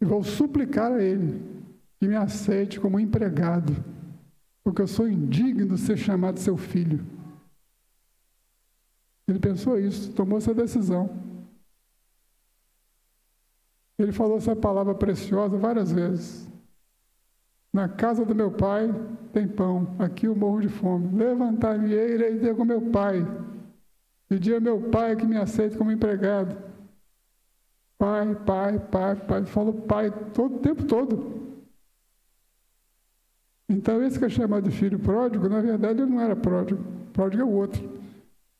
E vou suplicar a ele que me aceite como empregado, porque eu sou indigno de ser chamado seu filho. Ele pensou isso, tomou essa decisão. Ele falou essa palavra preciosa várias vezes. Na casa do meu pai tem pão, aqui eu morro de fome. Levantar-me-ei, irei ter com meu pai. Pedir ao meu pai que me aceite como empregado. Pai, pai, pai, pai. Falou pai todo o tempo todo. Então, esse que é chamado de filho pródigo, na verdade, ele não era pródigo. Pródigo é o outro,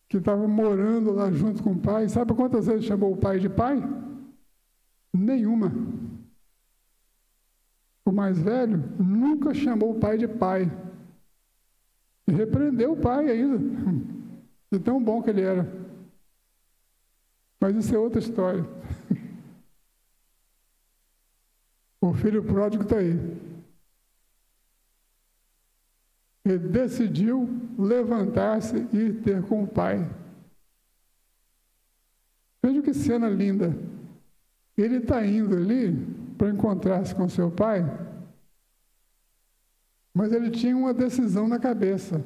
que estava morando lá junto com o pai. Sabe quantas vezes chamou o pai de pai? Nenhuma. O mais velho nunca chamou o pai de pai. E repreendeu o pai ainda. De tão bom que ele era. Mas isso é outra história. O filho pródigo está aí. Ele decidiu levantar-se e ir ter com o pai. Veja que cena linda. Ele está indo ali para encontrar-se com seu pai, mas ele tinha uma decisão na cabeça.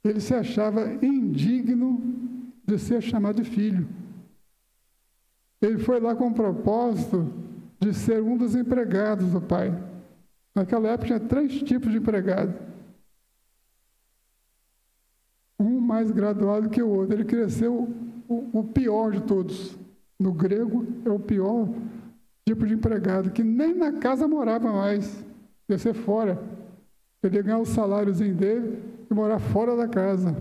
Ele se achava indigno de ser chamado de filho. Ele foi lá com o propósito de ser um dos empregados do pai. Naquela época tinha 3 tipos de empregado. Um mais graduado que o outro. Ele cresceu o pior de todos. No grego é o pior tipo de empregado, que nem na casa morava mais, ia ser fora. Ele ia ganhar o saláriozinho dele e morar fora da casa.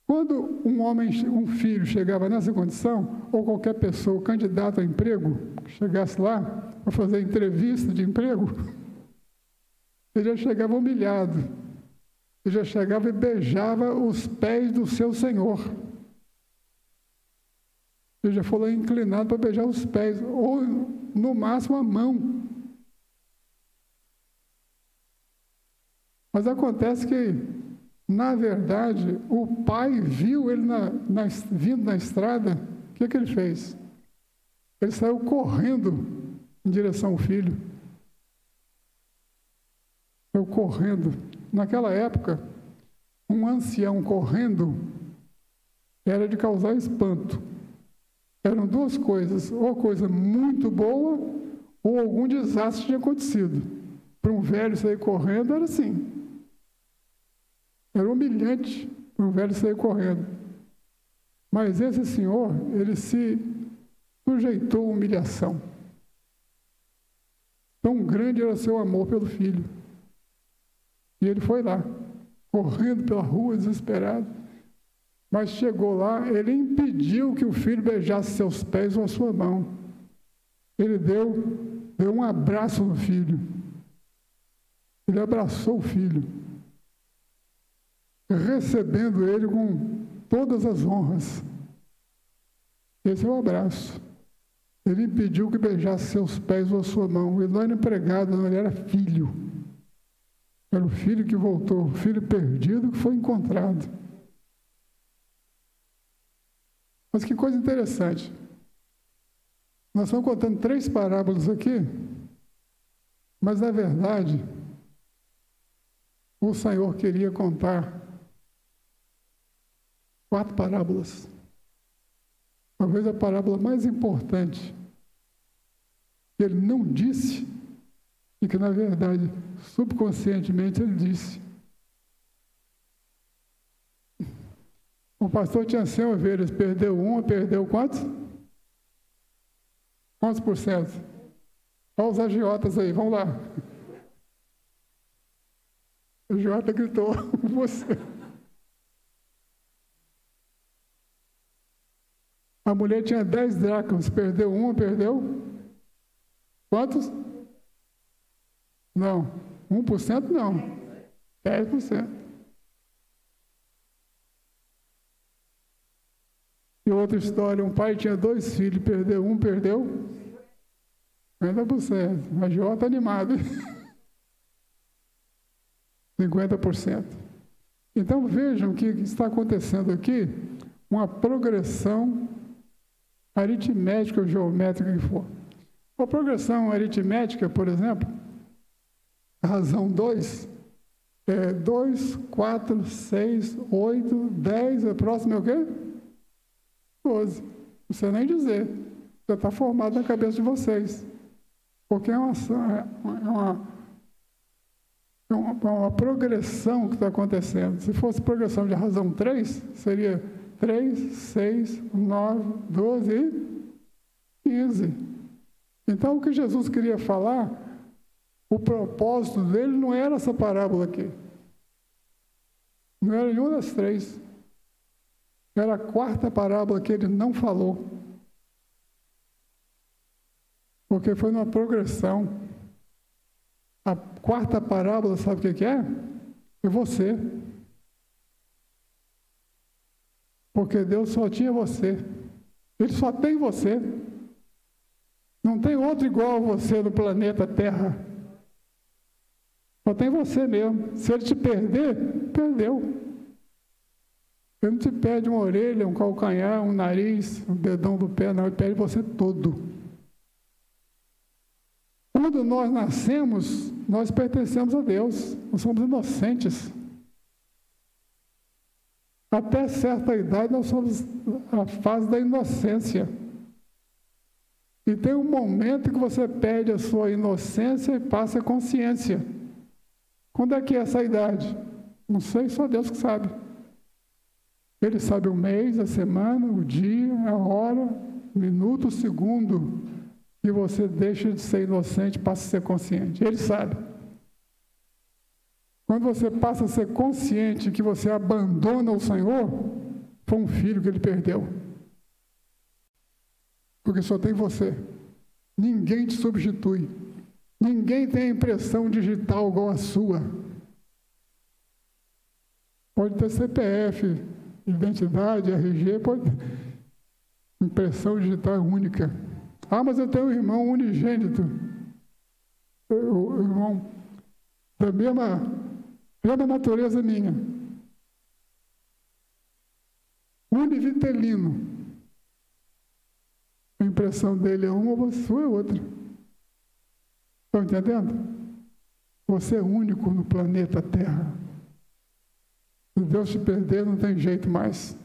Quando um filho chegava nessa condição, ou qualquer pessoa, candidato a emprego, chegasse lá para fazer entrevista de emprego, ele já chegava humilhado, ele já chegava e beijava os pés do seu senhor. Ele já foi lá inclinado para beijar os pés, ou no máximo a mão. Mas acontece que, na verdade, o pai viu ele vindo na estrada, o que ele fez? Ele saiu correndo em direção ao filho. Saiu correndo. Naquela época, um ancião correndo era de causar espanto. Eram 2 coisas, ou coisa muito boa, ou algum desastre tinha acontecido. Para um velho sair correndo, era assim. Era humilhante para um velho sair correndo. Mas esse senhor, ele se sujeitou à humilhação. Tão grande era o seu amor pelo filho. E ele foi lá, correndo pela rua, desesperado. Mas chegou lá, ele impediu que o filho beijasse seus pés ou a sua mão. Ele deu um abraço no filho. Ele abraçou o filho, recebendo ele com todas as honras. Esse é o abraço. Ele impediu que beijasse seus pés ou a sua mão. Ele não era empregado, não, ele era filho. Era o filho que voltou, o filho perdido que foi encontrado. Mas que coisa interessante. Nós estamos contando 3 parábolas aqui, mas na verdade, o Senhor queria contar 4 parábolas. Talvez a parábola mais importante que ele não disse e que, na verdade, subconscientemente ele disse. O pastor tinha 100 ovelhas, perdeu uma, perdeu quantos? Quantos por cento? Olha os agiotas aí, vamos lá. O agiota gritou, você. A mulher tinha 10 dracmas, perdeu uma, perdeu? Quantos? Não. 1% não. 10%. E outra história, um pai tinha 2 filhos, perdeu um, perdeu? 50%. A Jó está animado. 50%. Então vejam o que está acontecendo aqui, uma progressão aritmética ou geométrica que for. A progressão aritmética, por exemplo, a razão 2, 2, 4, 6, 8, 10, a próxima é o quê? 12. Não precisa nem dizer. Já está formado na cabeça de vocês. Porque é uma progressão que está acontecendo. Se fosse progressão de razão 3, seria 3, 6, 9, 12 e 15. Então, o que Jesus queria falar, o propósito dele não era essa parábola aqui. Não era nenhuma das 3. Era a 4ª parábola que ele não falou. Porque foi numa progressão. A 4ª parábola, sabe o que é? É você. Porque Deus só tinha você. Ele só tem você. Não tem outro igual a você no planeta Terra. Só tem você mesmo. Se ele te perder, perdeu. Ele não te perde uma orelha, um calcanhar, um nariz, um dedão do pé, não. Ele perde você todo. Quando nós nascemos, nós pertencemos a Deus. Nós somos inocentes. Até certa idade, nós somos a fase da inocência. E tem um momento que você perde a sua inocência e passa a consciência. Quando é que é essa idade? Não sei, só Deus que sabe. Ele sabe o mês, a semana, o dia, a hora, o minuto, o segundo que você deixa de ser inocente e passa a ser consciente. Ele sabe. Quando você passa a ser consciente que você abandona o Senhor, foi um filho que ele perdeu. Porque só tem você. Ninguém te substitui. Ninguém tem a impressão digital igual a sua. Pode ter CPF, identidade, RG, pode. Impressão digital é única. Ah, mas eu tenho um irmão unigênito. O irmão da mesma natureza minha. Univitelino. A impressão dele é uma, a sua é outra. Estão entendendo? Você é único no planeta Terra. Se Deus te perder, não tem jeito mais.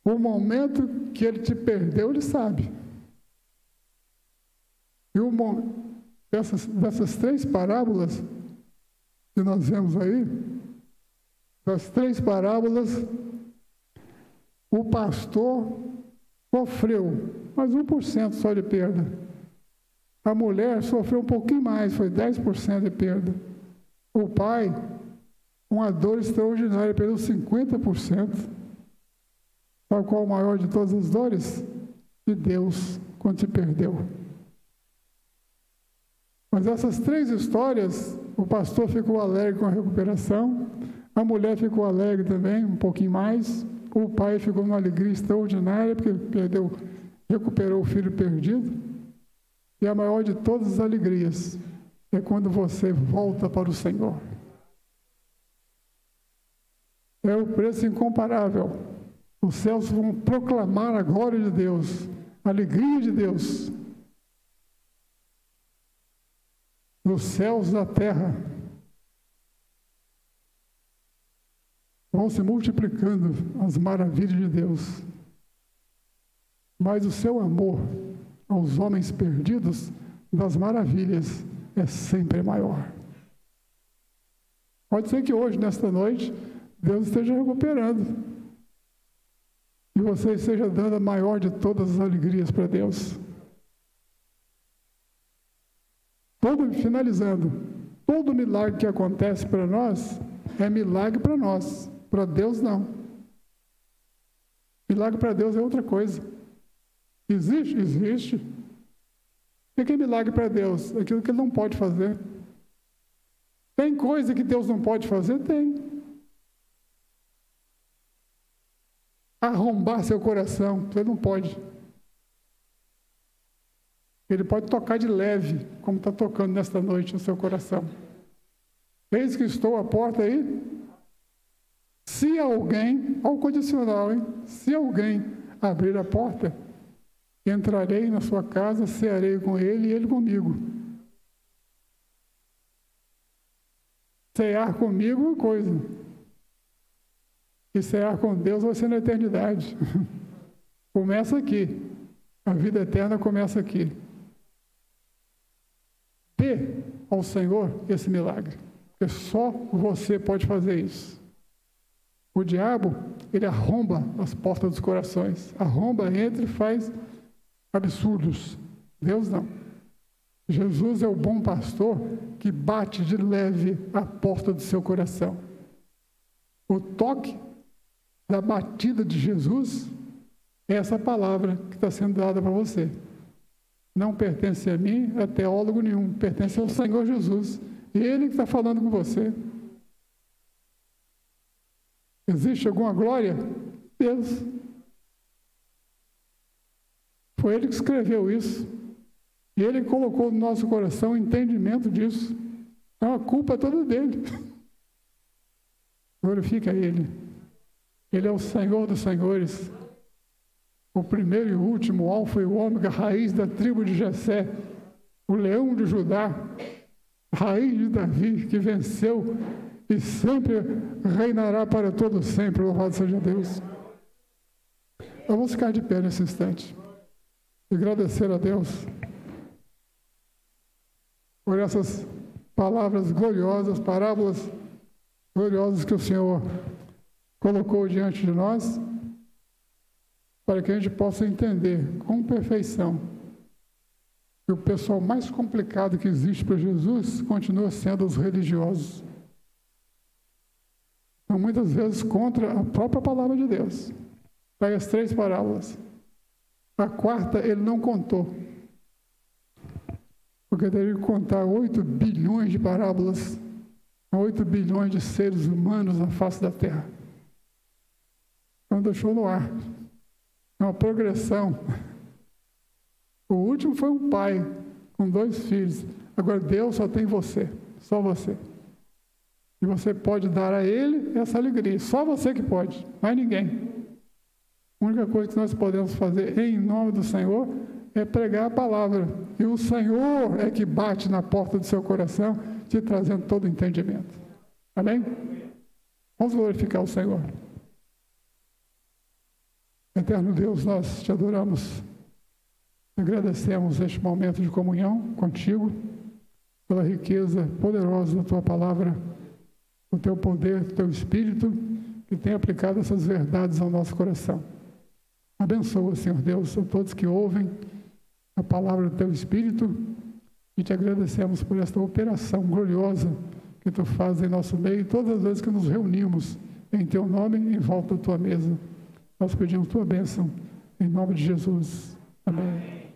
O momento que ele te perdeu, ele sabe. E dessas 3 parábolas que nós vemos aí, das 3 parábolas, O pastor sofreu, mas 1% só de perda. A mulher sofreu um pouquinho mais, foi 10% de perda. O pai, uma dor extraordinária, perdeu 50%. Sabe qual é o maior de todas as dores? De Deus, quando se perdeu. Mas essas 3 histórias, o pastor ficou alegre com a recuperação, a mulher ficou alegre também, um pouquinho mais, o pai ficou numa alegria extraordinária, porque recuperou o filho perdido. E a maior de todas as alegrias é quando você volta para o Senhor. É o preço incomparável. Os céus vão proclamar a glória de Deus, a alegria de Deus. Nos céus da terra vão se multiplicando as maravilhas de Deus. Mas o seu amor aos homens perdidos das maravilhas é sempre maior. Pode ser que hoje, nesta noite, Deus esteja recuperando e você esteja dando a maior de todas as alegrias para Deus. Finalizando, todo milagre que acontece para nós é milagre para nós, para Deus não. Milagre para Deus é outra coisa. Existe? Existe. O que é milagre para Deus? Aquilo que Ele não pode fazer. Tem coisa que Deus não pode fazer? Tem. Arrombar seu coração, Ele não pode. Ele pode tocar de leve, como está tocando nesta noite no seu coração. Eis que estou à porta aí. Se alguém, ao condicional, hein? Se alguém abrir a porta, entrarei na sua casa, cearei com ele e ele comigo. Cear comigo é uma coisa. E cear com Deus vai ser na eternidade. Começa aqui. A vida eterna começa aqui. Dê ao Senhor esse milagre, porque só você pode fazer isso. O diabo, ele arromba as portas dos corações, arromba, entra e faz absurdos. Deus não. Jesus é o bom pastor que bate de leve a porta do seu coração. O toque da batida de Jesus é essa palavra que está sendo dada para você. Não pertence a mim, a teólogo nenhum, pertence ao Senhor Jesus. E Ele que está falando com você. Existe alguma glória? Deus. Foi Ele que escreveu isso. E Ele colocou no nosso coração o entendimento disso. Então a culpa é toda dele. Glorifica Ele. Ele é o Senhor dos senhores. O primeiro e o último, o alfa e o ômega, raiz da tribo de Jessé, o leão de Judá, raiz de Davi, que venceu e sempre reinará para todo sempre. Louvado seja Deus. Vamos ficar de pé nesse instante e agradecer a Deus por essas palavras gloriosas, parábolas gloriosas que o Senhor colocou diante de nós, para que a gente possa entender com perfeição que o pessoal mais complicado que existe para Jesus continua sendo os religiosos. Então, muitas vezes, contra a própria palavra de Deus. Pega as 3 parábolas. A 4ª ele não contou, porque teria que contar 8 bilhões de parábolas, 8 bilhões de seres humanos na face da terra. Então, deixou no ar. É uma progressão. O último foi um pai com 2 filhos. Agora Deus só tem você, só você. E você pode dar a Ele essa alegria. Só você que pode, mais ninguém. A única coisa que nós podemos fazer em nome do Senhor é pregar a palavra. E o Senhor é que bate na porta do seu coração, te trazendo todo o entendimento. Amém? Vamos glorificar o Senhor. Eterno Deus, nós te adoramos, agradecemos este momento de comunhão contigo, pela riqueza poderosa da tua palavra, o teu poder, o teu Espírito, que tem aplicado essas verdades ao nosso coração. Abençoa, Senhor Deus, a todos que ouvem a palavra do Teu Espírito, e te agradecemos por esta operação gloriosa que Tu fazes em nosso meio, todas as vezes que nos reunimos em Teu nome, em volta da Tua mesa. Nós pedimos Tua bênção, em nome de Jesus. Amém.